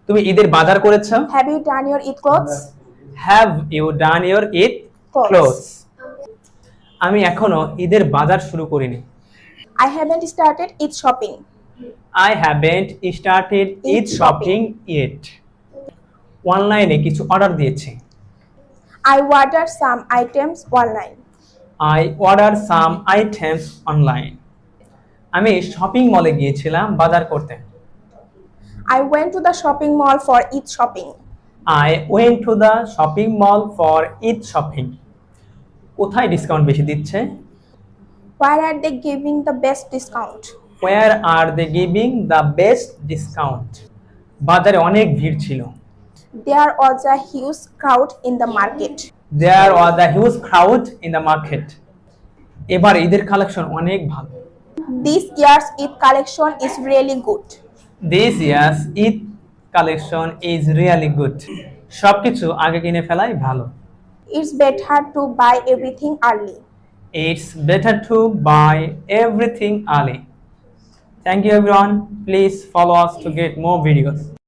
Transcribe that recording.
তুমি ঈদের বাজার করেছো? Have you done your Eid clothes? Have you done your Eid clothes? আমি এখনো ঈদের বাজার শুরু করিনি। I haven't started Eid shopping. I haven't started Eid shopping yet. অনলাইনে কিছু অর্ডার দিয়েছি। I ordered some items online. I order some items online. আমি শপিং মলে গিয়েছিলাম বাজার করতে। I went to the shopping mall for Eid shopping. I went to the shopping mall for Eid shopping. কোথায় discount বেশি দিচ্ছে? Where are they giving the best discount? Where are they giving the best discount? বাজারে অনেক ভিড় ছিল। There was a huge crowd in the market. There was a huge crowd in the market. এবার ঈদের collection অনেক ভালো। This year's Eid collection is really good. This years Eid collection is really good. সবকিছু আগে কিনে ফেলাই ভালো। It's better to buy everything early. It's better to buy everything early. Thank you everyone. Please follow us to get more videos.